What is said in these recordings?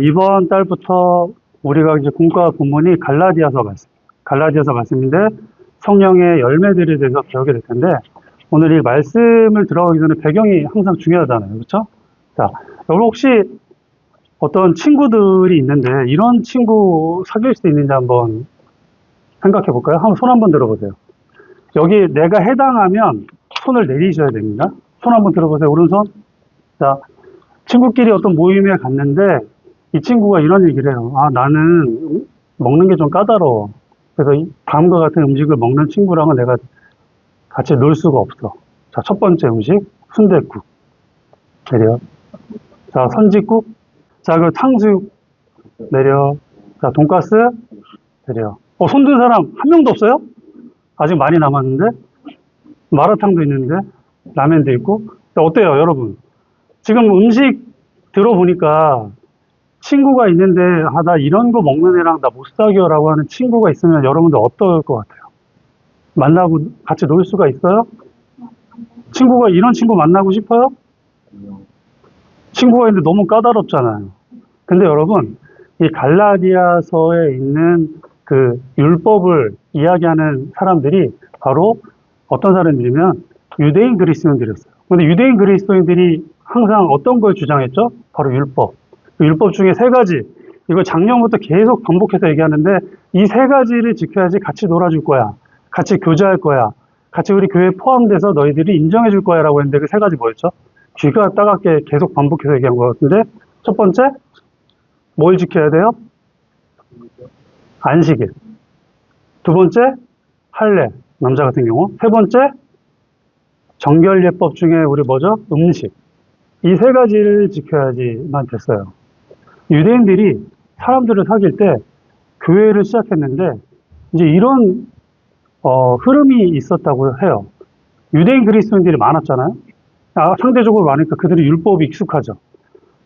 이번 달부터 우리가 이제 공과 본문이 갈라디아서 말씀, 갈라디아서 말씀인데 성령의 열매들에 대해서 배우게 될 텐데 오늘 이 말씀을 들어가기 전에 배경이 항상 중요하잖아요. 그렇죠? 자, 여러분 혹시 어떤 친구들이 있는데 이런 친구 사귈 수 있는지 한번 생각해 볼까요? 한번 손 한번 들어보세요. 여기 내가 해당하면 손을 내리셔야 됩니다. 손 한번 들어보세요. 오른손. 자, 친구끼리 어떤 모임에 갔는데 이 친구가 이런 얘기를 해요. 아, 나는 먹는 게 좀 까다로워. 그래서 다음과 같은 음식을 먹는 친구랑은 내가 같이 놀 수가 없어. 자, 첫 번째 음식, 순댓국. 내려. 자, 선짓국. 자, 그 탕수육. 내려. 자, 돈가스. 내려. 손든 사람 한 명도 없어요? 아직 많이 남았는데? 마라탕도 있는데? 라면도 있고? 자, 어때요, 여러분? 지금 음식 들어보니까 친구가 있는데, 아, 나 이런 거 먹는 애랑 나 못 사겨 라고 하는 친구가 있으면 여러분들 어떨 것 같아요? 만나고 같이 놀 수가 있어요? 친구가, 이런 친구 만나고 싶어요? 친구가 있는데 너무 까다롭잖아요. 근데 여러분, 이 갈라디아서에 있는 그 율법을 이야기하는 사람들이 바로 어떤 사람들이면 유대인 그리스도인들이었어요. 근데 유대인 그리스도인들이 항상 어떤 걸 주장했죠? 바로 율법. 그 율법 중에 세 가지. 이거 작년부터 계속 반복해서 얘기하는데 이 세 가지를 지켜야지 같이 놀아줄 거야. 같이 교제할 거야. 같이 우리 교회에 포함돼서 너희들이 인정해 줄 거야 라고 했는데 그 세 가지 뭐였죠? 귀가 따갑게 계속 반복해서 얘기한 것 같은데 첫 번째, 뭘 지켜야 돼요? 안식일. 두 번째, 할례. 남자 같은 경우. 세 번째, 정결예법 중에 우리 뭐죠? 음식. 이 세 가지를 지켜야지만 됐어요. 유대인들이 사람들을 사귈 때 교회를 시작했는데 이제 이런 흐름이 있었다고 해요. 유대인 그리스도인들이 많았잖아요. 상대적으로 많으니까 그들이 율법이 익숙하죠.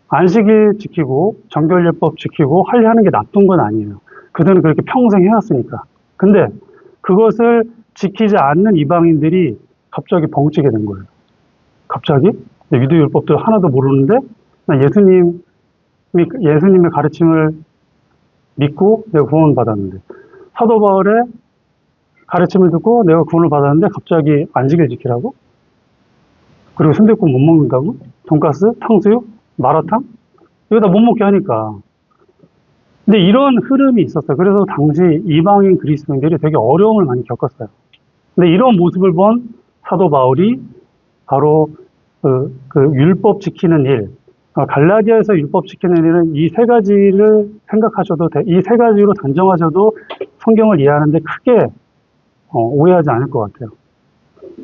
안식일 지키고 정결예법 지키고 할례하는 게 나쁜 건 아니에요. 그들은 그렇게 평생 해왔으니까. 근데 그것을 지키지 않는 이방인들이 갑자기 벙찌게 된 거예요. 갑자기 유대율법도 하나도 모르는데 예수님의 가르침을 믿고 내가 구원을 받았는데 사도 바울의 가르침을 듣고 내가 구원을 받았는데 갑자기 안식일 지키라고? 그리고 순댓국 못 먹는다고? 돈가스, 탕수육, 마라탕? 이거 다 못 먹게 하니까. 근데 이런 흐름이 있었어요. 그래서 당시 이방인 그리스도인들이 되게 어려움을 많이 겪었어요. 근데 이런 모습을 본 사도 바울이 바로 그 율법 지키는 일, 갈라디아에서 율법 지키는 일은 이 세 가지를 생각하셔도 이 세 가지로 단정하셔도 성경을 이해하는데 크게 오해하지 않을 것 같아요.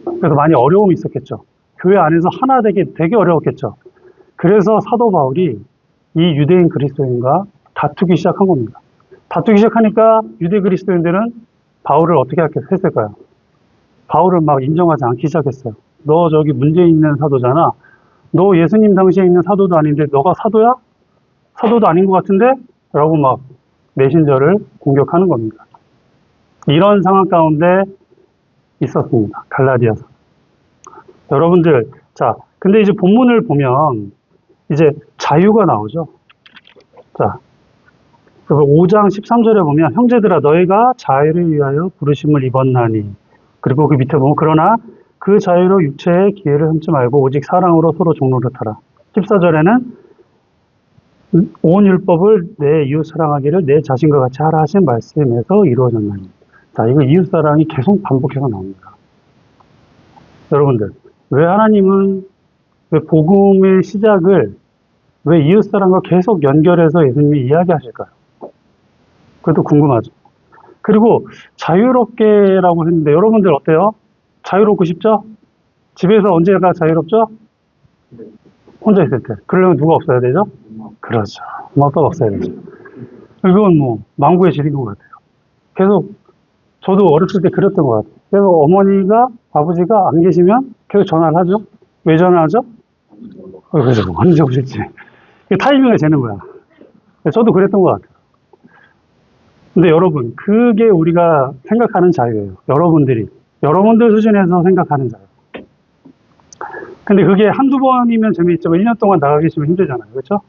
그래서 많이 어려움이 있었겠죠. 교회 안에서 하나 되기 되게 어려웠겠죠. 그래서 사도 바울이 이 유대인 그리스도인과 다투기 시작한 겁니다. 다투기 시작하니까 유대 그리스도인들은 바울을 어떻게 했을까요? 바울을 막 인정하지 않기 시작했어요. 너 저기 문제 있는 사도잖아. 너 예수님 당시에 있는 사도도 아닌데 너가 사도야? 사도도 아닌 것 같은데? 라고 막 메신저를 공격하는 겁니다. 이런 상황 가운데 있었습니다. 갈라디아서. 여러분들, 자, 근데 이제 본문을 보면 이제 자유가 나오죠. 자, 5장 13절에 보면 형제들아 너희가 자유를 위하여 부르심을 입었나니 그리고 그 밑에 보면 그러나 그 자유로 육체의 기회를 흠지 말고 오직 사랑으로 서로 종노릇하라. 14절에는 온 율법을 내 이웃 사랑하기를 내 자신과 같이 하라 하신 말씀에서 이루어졌나니. 자, 이거 이웃 사랑이 계속 반복해서 나옵니다. 여러분들, 왜 하나님은 왜 복음의 시작을 왜 이웃 사랑과 계속 연결해서 예수님이 이야기하실까요? 그것도 궁금하죠. 그리고 자유롭게라고 했는데 여러분들 어때요? 자유롭고 싶죠? 집에서 언제가 자유롭죠? 혼자 있을 때. 그러려면 누가 없어야 되죠? 그렇죠. 엄마 아빠가 없어야 되죠. 이건 뭐 망구의 질인 것 같아요. 계속 저도 어렸을 때 그랬던 것 같아요. 그래서 어머니가 아버지가 안 계시면 계속 전화를 하죠. 왜 전화하죠? 그래서 언제 오실지. 타이밍을 재는 거야. 저도 그랬던 것 같아요. 근데 여러분, 그게 우리가 생각하는 자유예요. 여러분들 수준에서 생각하는 자유. 근데 그게 한두 번이면 재미있지만 1년 동안 나가 계시면 힘들잖아요. 그렇죠?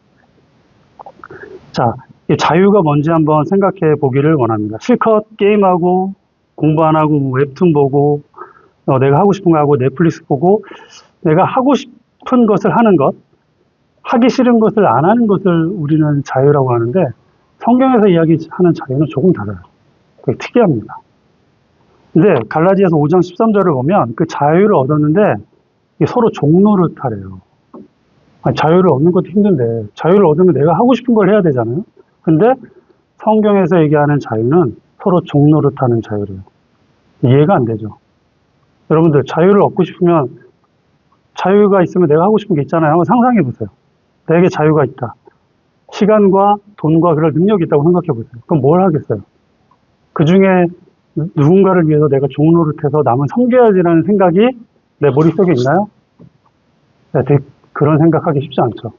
자, 이 자유가 뭔지 한번 생각해 보기를 원합니다. 실컷 게임하고 공부 안 하고 뭐 웹툰 보고 내가 하고 싶은 거 하고 넷플릭스 보고 내가 하고 싶은 것을 하는 것, 하기 싫은 것을 안 하는 것을 우리는 자유라고 하는데 성경에서 이야기하는 자유는 조금 달라요. 되게 특이합니다. 근데 갈라디아서 5장 13절을 보면 그 자유를 얻었는데 서로 종노릇하래요. 자유를 얻는 것도 힘든데 자유를 얻으면 내가 하고 싶은 걸 해야 되잖아요. 근데 성경에서 얘기하는 자유는 서로 종노릇하는 자유래요. 이해가 안 되죠. 여러분들 자유를 얻고 싶으면 자유가 있으면 내가 하고 싶은 게 있잖아요. 한번 상상해 보세요. 내게 자유가 있다. 시간과 돈과 그럴 능력이 있다고 생각해 보세요. 그럼 뭘 하겠어요? 그 중에 누군가를 위해서 내가 종노릇해서 남을 섬겨야지라는 생각이 내 머릿속에 있나요? 네, 그런 생각하기 쉽지 않죠.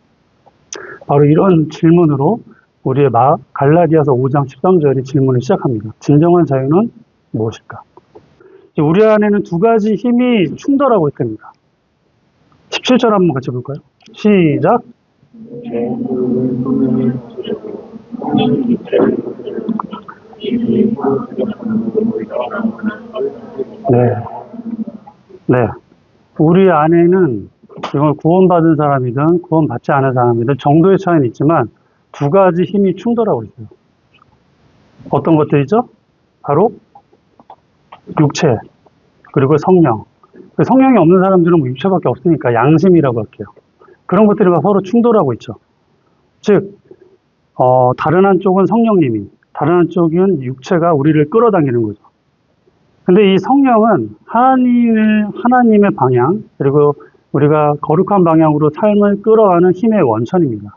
바로 이런 질문으로 우리의 갈라디아서 5장 13절이 질문을 시작합니다. 진정한 자유는 무엇일까? 우리 안에는 두 가지 힘이 충돌하고 있습니다. 17절 한번 같이 볼까요? 시작. 네. 네. 우리 안에는 이건 구원받은 사람이든 구원받지 않은 사람이든 정도의 차이는 있지만 두 가지 힘이 충돌하고 있어요. 어떤 것들이죠? 바로 육체 그리고 성령. 성령이 없는 사람들은 뭐 육체밖에 없으니까 양심이라고 할게요. 그런 것들이 막 서로 충돌하고 있죠. 즉 다른 한쪽은 성령님이, 다른 한쪽은 육체가 우리를 끌어당기는 거죠. 근데 이 성령은 하나님의 방향, 그리고 우리가 거룩한 방향으로 삶을 끌어가는 힘의 원천입니다.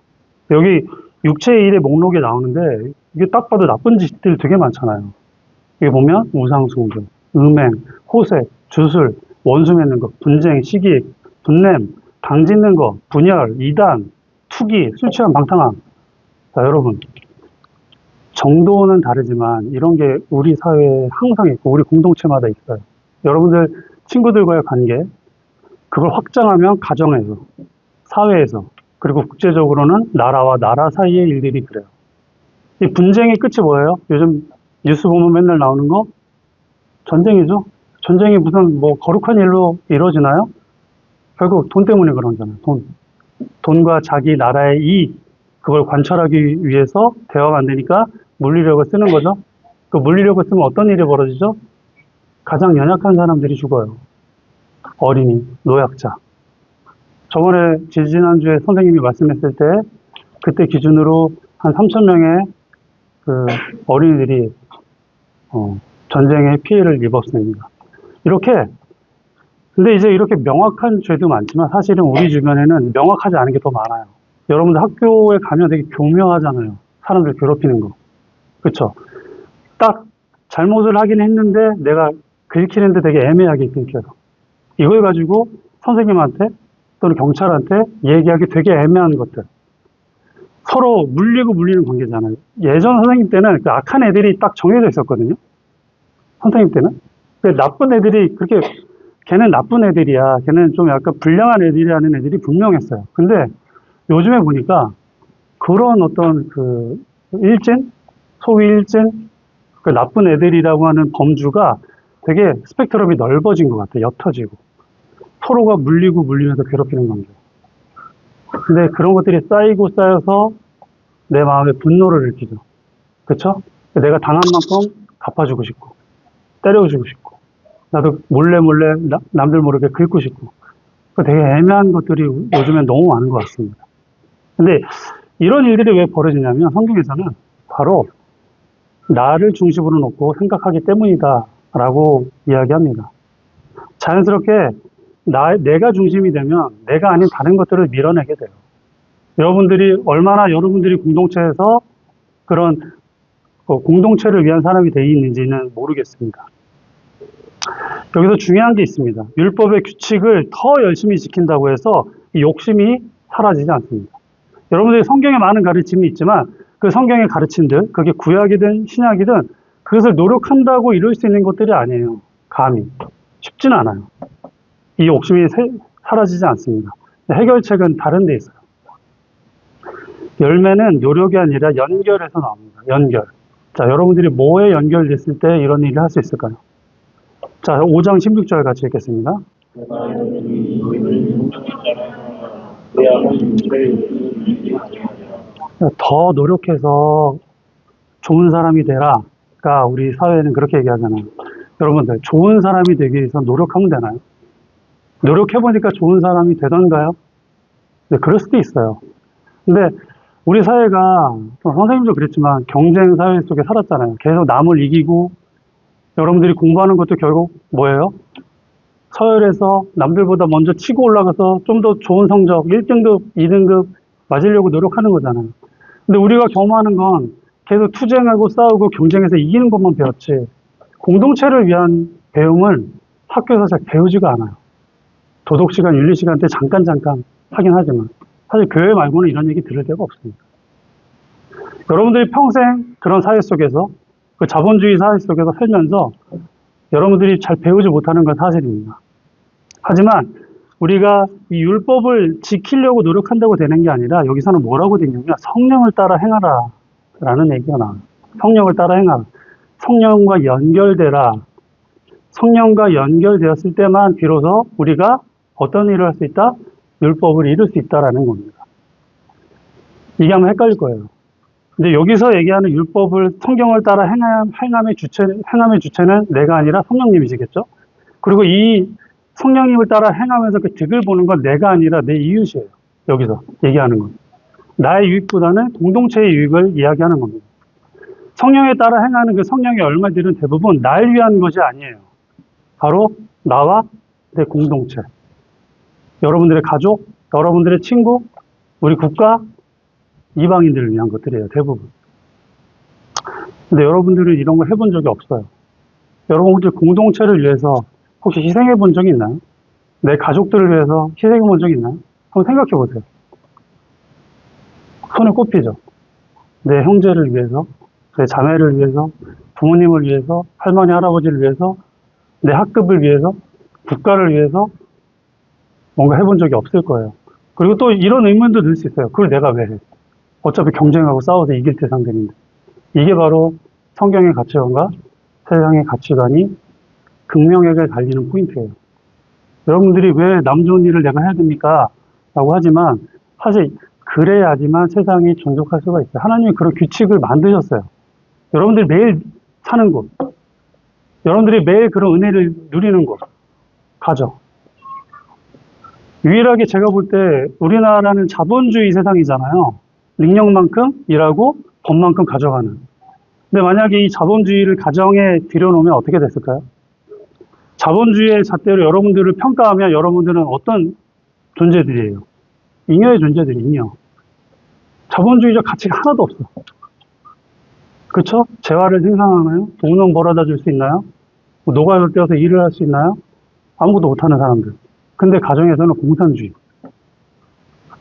여기 육체의 일의 목록에 나오는데 이게 딱 봐도 나쁜 짓들 되게 많잖아요. 여기 보면 우상숭배, 음행, 호색, 주술, 원수 맺는 것, 분쟁, 시기익, 분냄, 당짓는 것, 분열, 이단, 투기, 술 취한 방탕함. 자, 여러분, 정도는 다르지만 이런 게 우리 사회에 항상 있고 우리 공동체마다 있어요. 여러분들 친구들과의 관계, 그걸 확장하면 가정에서, 사회에서, 그리고 국제적으로는 나라와 나라 사이의 일들이 그래요. 이 분쟁의 끝이 뭐예요? 요즘 뉴스 보면 맨날 나오는 거? 전쟁이죠. 전쟁이 무슨 뭐 거룩한 일로 이루어지나요? 결국 돈 때문에 그런 거잖아요. 돈과 자기 나라의 이익, 그걸 관철하기 위해서 대화가 안 되니까 물리력을 쓰는 거죠. 그 물리력을 쓰면 어떤 일이 벌어지죠? 가장 연약한 사람들이 죽어요. 어린이, 노약자. 저번에 지난주에 선생님이 말씀했을 때 그때 기준으로 한 3,000명의 그 어린이들이 전쟁의 피해를 입었습니다. 근데 이제 이렇게 명확한 죄도 많지만 사실은 우리 주변에는 명확하지 않은 게 더 많아요. 여러분들 학교에 가면 되게 교묘하잖아요. 사람들 괴롭히는 거. 그쵸? 딱 잘못을 하긴 했는데 내가 긁히는데 되게 애매하게 긁혀요. 이걸 가지고 선생님한테 또는 경찰한테 얘기하기 되게 애매한 것들. 서로 물리고 물리는 관계잖아요. 예전 선생님 때는 그 악한 애들이 딱 정해져 있었거든요. 선생님 때는. 나쁜 애들이 그렇게 걔는 나쁜 애들이야. 걔는 좀 약간 불량한 애들이라는 애들이 분명했어요. 근데 요즘에 보니까 그런 어떤 그 소위 일진, 그 나쁜 애들이라고 하는 범주가 되게 스펙트럼이 넓어진 것 같아요. 옅어지고. 서로가 물리고 물리면서 괴롭히는 관계. 근데 그런 것들이 쌓이고 쌓여서 내 마음에 분노를 일으키죠. 그쵸? 내가 당한 만큼 갚아주고 싶고, 때려주고 싶고, 나도 몰래 남들 모르게 긁고 싶고. 되게 애매한 것들이 요즘엔 너무 많은 것 같습니다. 근데 이런 일들이 왜 벌어지냐면 성경에서는 바로 나를 중심으로 놓고 생각하기 때문이다 라고 이야기합니다. 자연스럽게 내가 중심이 되면 내가 아닌 다른 것들을 밀어내게 돼요. 얼마나 여러분들이 공동체에서 그런 공동체를 위한 사람이 되어 있는지는 모르겠습니다. 여기서 중요한 게 있습니다. 율법의 규칙을 더 열심히 지킨다고 해서 이 욕심이 사라지지 않습니다. 여러분들이 성경에 많은 가르침이 있지만 그 성경의 가르침들, 그게 구약이든 신약이든 그것을 노력한다고 이룰 수 있는 것들이 아니에요. 감히. 쉽지는 않아요. 이 욕심이 사라지지 않습니다. 해결책은 다른 데 있어요. 열매는 노력이 아니라 연결해서 나옵니다. 연결. 자, 여러분들이 뭐에 연결됐을 때 이런 일을 할 수 있을까요? 자, 5장 16절 같이 읽겠습니다. 더 노력해서 좋은 사람이 되라가 우리 사회에는 그렇게 얘기하잖아요. 여러분들, 좋은 사람이 되기 위해서 노력하면 되나요? 노력해보니까 좋은 사람이 되던가요? 네, 그럴 수도 있어요. 근데 우리 사회가, 선생님도 그랬지만 경쟁 사회 속에 살았잖아요. 계속 남을 이기고, 여러분들이 공부하는 것도 결국 뭐예요? 서열에서 남들보다 먼저 치고 올라가서 좀 더 좋은 성적, 1등급, 2등급 맞으려고 노력하는 거잖아요. 근데 우리가 경험하는 건 계속 투쟁하고 싸우고 경쟁해서 이기는 것만 배웠지, 공동체를 위한 배움을 학교에서 잘 배우지가 않아요. 도덕시간, 윤리시간 때 잠깐 하긴 하지만 사실 교회 말고는 이런 얘기 들을 데가 없습니다. 여러분들이 평생 그런 사회 속에서, 그 자본주의 사회 속에서 살면서 여러분들이 잘 배우지 못하는 건 사실입니다. 하지만 우리가 이 율법을 지키려고 노력한다고 되는 게 아니라 여기서는 뭐라고 되냐면 성령을 따라 행하라 라는 얘기가 나와요. 성령을 따라 행하라. 성령과 연결되라. 성령과 연결되었을 때만 비로소 우리가 어떤 일을 할 수 있다? 율법을 이룰 수 있다라는 겁니다. 이게 아마 헷갈릴 거예요. 근데 여기서 얘기하는 율법을 성경을 따라 행함의 주체는 내가 아니라 성령님이시겠죠? 그리고 이 성령님을 따라 행하면서 그 득을 보는 건 내가 아니라 내 이웃이에요. 여기서 얘기하는 건. 나의 유익보다는 공동체의 유익을 이야기하는 겁니다. 성령에 따라 행하는 그 성령의 열매들은 대부분 날 위한 것이 아니에요. 바로 나와 내 공동체. 여러분들의 가족, 여러분들의 친구, 우리 국가, 이방인들을 위한 것들이에요. 대부분. 근데 여러분들은 이런 거 해본 적이 없어요. 여러분들 공동체를 위해서 혹시 희생해 본 적이 있나요? 내 가족들을 위해서 희생해 본 적이 있나요? 한번 생각해 보세요. 손에 꼽히죠. 내 형제를 위해서, 내 자매를 위해서, 부모님을 위해서, 할머니, 할아버지를 위해서, 내 학급을 위해서, 국가를 위해서 뭔가 해본 적이 없을 거예요. 그리고 또 이런 의문도 들 수 있어요. 그걸 내가 왜 해? 어차피 경쟁하고 싸워서 이길 대상들인데. 이게 바로 성경의 가치관과 세상의 가치관이 극명하게 달리는 포인트예요. 여러분들이 왜 남 좋은 일을 내가 해야 됩니까? 라고 하지만 사실 그래야지만 세상이 존속할 수가 있어요. 하나님이 그런 규칙을 만드셨어요. 여러분들이 매일 사는 곳, 여러분들이 매일 그런 은혜를 누리는 곳, 가정. 유일하게 제가 볼 때 우리나라는 자본주의 세상이잖아요. 능력만큼 일하고 법만큼 가져가는. 근데 만약에 이 자본주의를 가정에 들여놓으면 어떻게 됐을까요? 자본주의의 잣대로 여러분들을 평가하면 여러분들은 어떤 존재들이에요? 잉여의 존재들이, 잉여. 자본주의적 가치가 하나도 없어. 그렇죠? 재화를 생산하나요? 돈은 벌어다 줄 수 있나요? 노가다를 떼어서 일을 할 수 있나요? 아무것도 못하는 사람들. 근데 가정에서는 공산주의.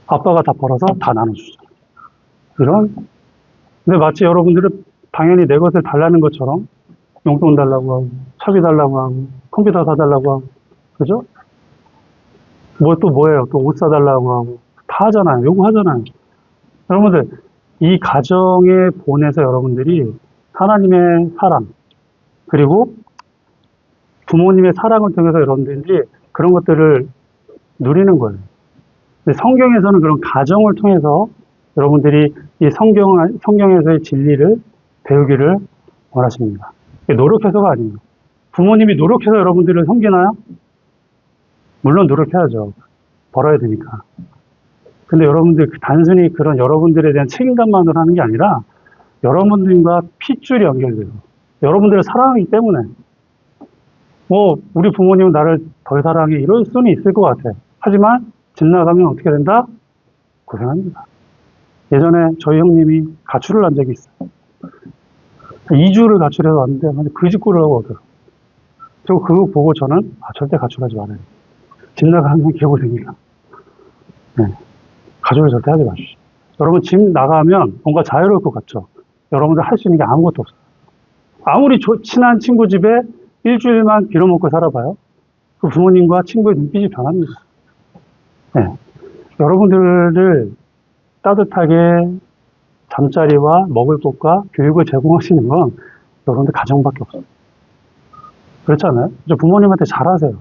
아빠가 다 벌어서 다 나눠주죠. 이런. 근데 마치 여러분들은 당연히 내 것을 달라는 것처럼 용돈 달라고 하고, 차비 달라고 하고, 컴퓨터 사달라고 하고, 그죠? 또 뭐예요? 또 옷 사달라고 하고, 다 하잖아요. 요구하잖아요. 여러분들, 이 가정의 본에서 여러분들이 하나님의 사랑, 그리고 부모님의 사랑을 통해서 여러분들이 그런 것들을 누리는 거예요. 근데 성경에서는 그런 가정을 통해서 여러분들이 이 성경에서의 진리를 배우기를 원하십니다. 노력해서가 아니에요. 부모님이 노력해서 여러분들을 섬기나요? 물론 노력해야죠. 벌어야 되니까. 근데 여러분들 단순히 그런 여러분들에 대한 책임감만으로 하는 게 아니라 여러분들과 핏줄이 연결돼요. 여러분들을 사랑하기 때문에. 우리 부모님은 나를 덜 사랑해. 이럴 수는 있을 것 같아. 하지만 집 나가면 어떻게 된다? 고생합니다. 예전에 저희 형님이 가출을 한 적이 있어요. 2주를 가출해서 왔는데 그 집구를 하고 오더라고요. 그리고 그거 보고 저는 절대 가출하지 말아요. 집 나가면 개고생이다. 네. 가출을 절대 하지 마시죠. 여러분 집 나가면 뭔가 자유로울 것 같죠? 여러분들 할 수 있는 게 아무것도 없어요. 아무리 친한 친구 집에 일주일만 빌어먹고 살아봐요. 그 부모님과 친구의 눈빛이 변합니다. 네. 여러분들을 따뜻하게 잠자리와 먹을 것과 교육을 제공하시는 건 여러분들 가정밖에 없어요. 그렇잖아요? 부모님한테 잘하세요.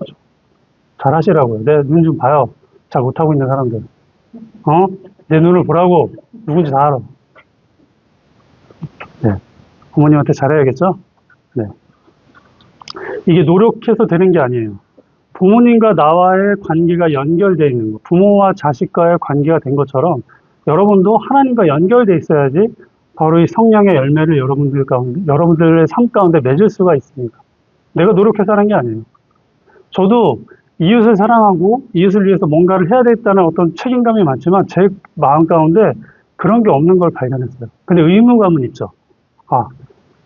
잘하시라고요. 내 눈 좀 봐요. 잘 못하고 있는 사람들. 내 눈을 보라고. 누군지 다 알아. 네. 부모님한테 잘해야겠죠? 네. 이게 노력해서 되는 게 아니에요. 부모님과 나와의 관계가 연결되어 있는 거. 부모와 자식과의 관계가 된 것처럼 여러분도 하나님과 연결되어 있어야지 바로 이 성령의 열매를 여러분들의 삶 가운데 맺을 수가 있습니다. 내가 노력해서 하는 게 아니에요. 저도 이웃을 사랑하고 이웃을 위해서 뭔가를 해야 되겠다는 어떤 책임감이 많지만 제 마음 가운데 그런 게 없는 걸 발견했어요. 근데 의무감은 있죠.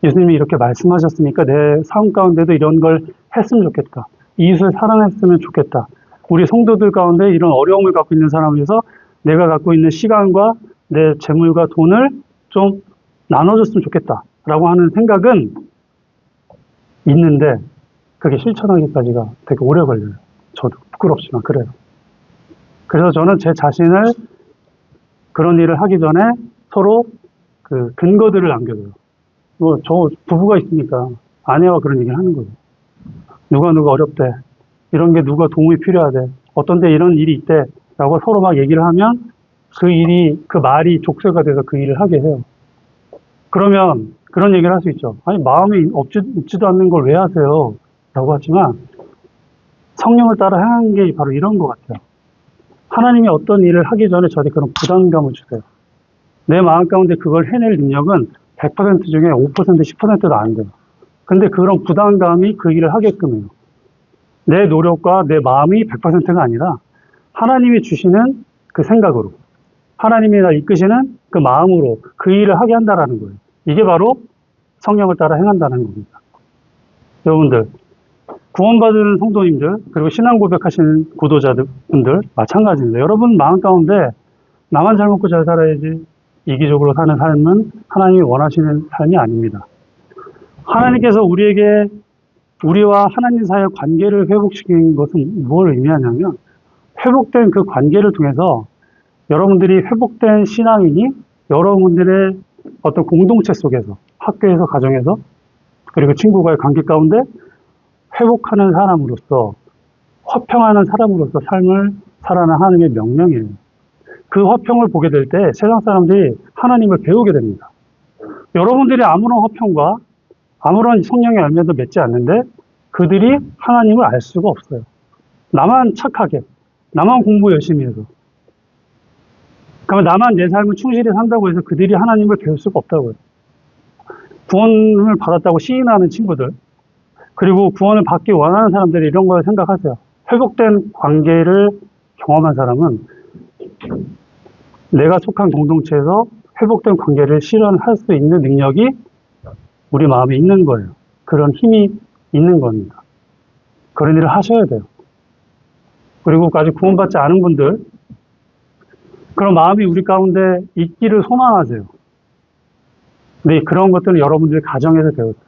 예수님이 이렇게 말씀하셨으니까 내 삶 가운데도 이런 걸 했으면 좋겠다. 이웃을 사랑했으면 좋겠다. 우리 성도들 가운데 이런 어려움을 갖고 있는 사람을 위해서 내가 갖고 있는 시간과 내 재물과 돈을 좀 나눠줬으면 좋겠다. 라고 하는 생각은 있는데 그게 실천하기까지가 되게 오래 걸려요. 저도 부끄럽지만 그래요. 그래서 저는 제 자신을 그런 일을 하기 전에 서로 그 근거들을 남겨줘요. 저 부부가 있으니까 아내와 그런 얘기를 하는 거예요. 누가 어렵대. 이런 게 누가 도움이 필요하대. 어떤 데 이런 일이 있대. 라고 서로 막 얘기를 하면 그 말이 족쇄가 돼서 그 일을 하게 해요. 그러면 그런 얘기를 할 수 있죠. 아니, 마음이 없지도 않는 걸 왜 하세요? 라고 하지만 성령을 따라 행하는 게 바로 이런 것 같아요. 하나님이 어떤 일을 하기 전에 저한테 그런 부담감을 주세요. 내 마음 가운데 그걸 해낼 능력은 100% 중에 5%, 10%도 안 돼요. 근데 그런 부담감이 그 일을 하게끔 해요. 내 노력과 내 마음이 100%가 아니라 하나님이 주시는 그 생각으로, 하나님이 날 이끄시는 그 마음으로 그 일을 하게 한다라는 거예요. 이게 바로 성령을 따라 행한다는 겁니다. 여러분들, 구원받은 성도님들, 그리고 신앙 고백하시는 구도자분들 마찬가지입니다. 여러분 마음 가운데 나만 잘 먹고 잘 살아야지 이기적으로 사는 삶은 하나님이 원하시는 삶이 아닙니다. 하나님께서 우리와 하나님 사이의 관계를 회복시키는 것은 뭘 의미하냐면 회복된 그 관계를 통해서 여러분들이 회복된 신앙인이 여러분들의 어떤 공동체 속에서 학교에서 가정에서 그리고 친구와의 관계 가운데 회복하는 사람으로서 화평하는 사람으로서 삶을 살아가는 하나님의 명령이에요. 그 화평을 보게 될 때 세상 사람들이 하나님을 배우게 됩니다. 여러분들이 아무런 화평과 아무런 성령의 열매도 맺지 않는데 그들이 하나님을 알 수가 없어요. 나만 착하게, 나만 공부 열심히 해서. 그러면 나만 내 삶을 충실히 산다고 해서 그들이 하나님을 배울 수가 없다고요. 구원을 받았다고 시인하는 친구들, 그리고 구원을 받기 원하는 사람들이 이런 걸 생각하세요. 회복된 관계를 경험한 사람은 내가 속한 공동체에서 회복된 관계를 실현할 수 있는 능력이 우리 마음에 있는 거예요. 그런 힘이 있는 겁니다. 그런 일을 하셔야 돼요. 그리고 아직 구원받지 않은 분들, 그런 마음이 우리 가운데 있기를 소망하세요. 근데 그런 것들은 여러분들이 가정에서 배우세요.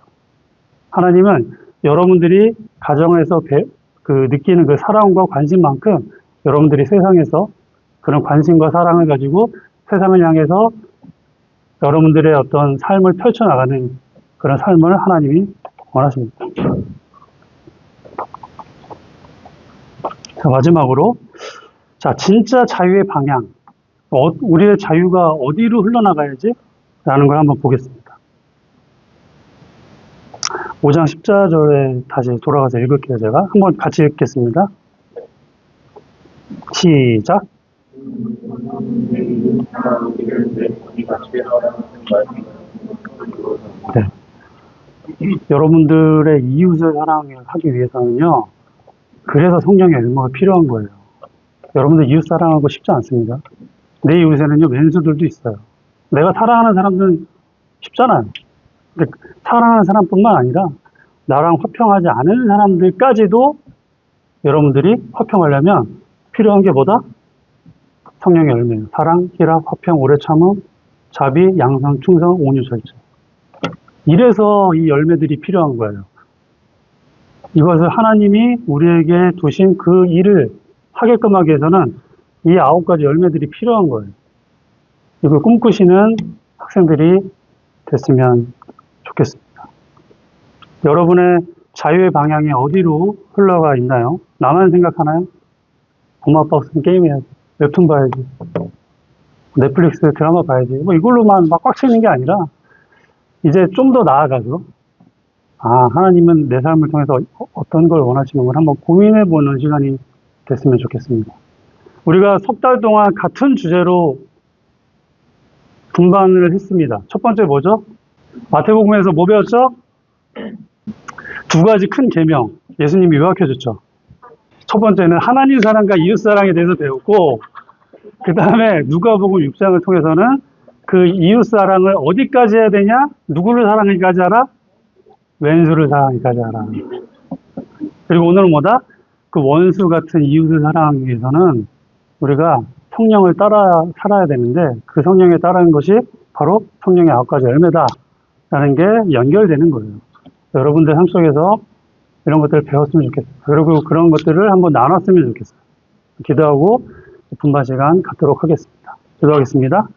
하나님은 여러분들이 가정에서 느끼는 그 사랑과 관심만큼 여러분들이 세상에서 그런 관심과 사랑을 가지고 세상을 향해서 여러분들의 어떤 삶을 펼쳐나가는 그런 삶을 하나님이 원하십니다. 자, 마지막으로, 진짜 자유의 방향. 우리의 자유가 어디로 흘러나가야지? 라는 걸 한번 보겠습니다. 5장 14절에 다시 돌아가서 읽을게요, 제가. 한번 같이 읽겠습니다. 시작. 네. 여러분들의 이웃을 사랑하기 위해서는요, 그래서 성령의 열매가 필요한 거예요. 여러분들 이웃 사랑하고 싶지 않습니다. 내 이웃에는요, 왼수들도 있어요. 내가 사랑하는 사람들은 쉽잖아요. 근데 사랑하는 사람뿐만 아니라 나랑 화평하지 않은 사람들까지도 여러분들이 화평하려면 필요한 게 뭐다? 성령의 열매예요. 사랑, 희락, 화평, 오래 참음, 자비, 양선, 충성, 온유, 절제. 이래서 이 열매들이 필요한 거예요. 이것을 하나님이 우리에게 두신 그 일을 하게끔 하기 위해서는 이 9가지 열매들이 필요한 거예요. 이걸 꿈꾸시는 학생들이 됐으면 좋겠습니다. 여러분의 자유의 방향이 어디로 흘러가 있나요? 나만 생각하나요? 엄마 아빠 없으면 게임해야지, 웹툰 봐야지, 넷플릭스 드라마 봐야지, 뭐 이걸로만 막 꽉 채는 게 아니라 이제 좀 더 나아가서 하나님은 내 삶을 통해서 어떤 걸 원하시는 걸 한번 고민해보는 시간이 됐으면 좋겠습니다. 우리가 석 달 동안 같은 주제로 분반을 했습니다. 첫 번째 뭐죠? 마태복음에서 뭐 배웠죠? 두 가지 큰 계명, 예수님이 요약해 줬죠. 첫 번째는 하나님 사랑과 이웃 사랑에 대해서 배웠고, 그 다음에 누가복음 6장을 통해서는 그 이웃 사랑을 어디까지 해야 되냐? 누구를 사랑하기까지 하라? 왼수를 사랑하기까지 하라. 그리고 오늘은 뭐다? 그 원수 같은 이웃을 사랑하기 위해서는 우리가 성령을 따라 살아야 되는데, 그 성령에 따르는 것이 바로 성령의 9가지 열매다라는 게 연결되는 거예요. 여러분들 삶 속에서 이런 것들을 배웠으면 좋겠어요. 그리고 그런 것들을 한번 나눴으면 좋겠어요. 기도하고 분반 시간 갖도록 하겠습니다. 기도하겠습니다.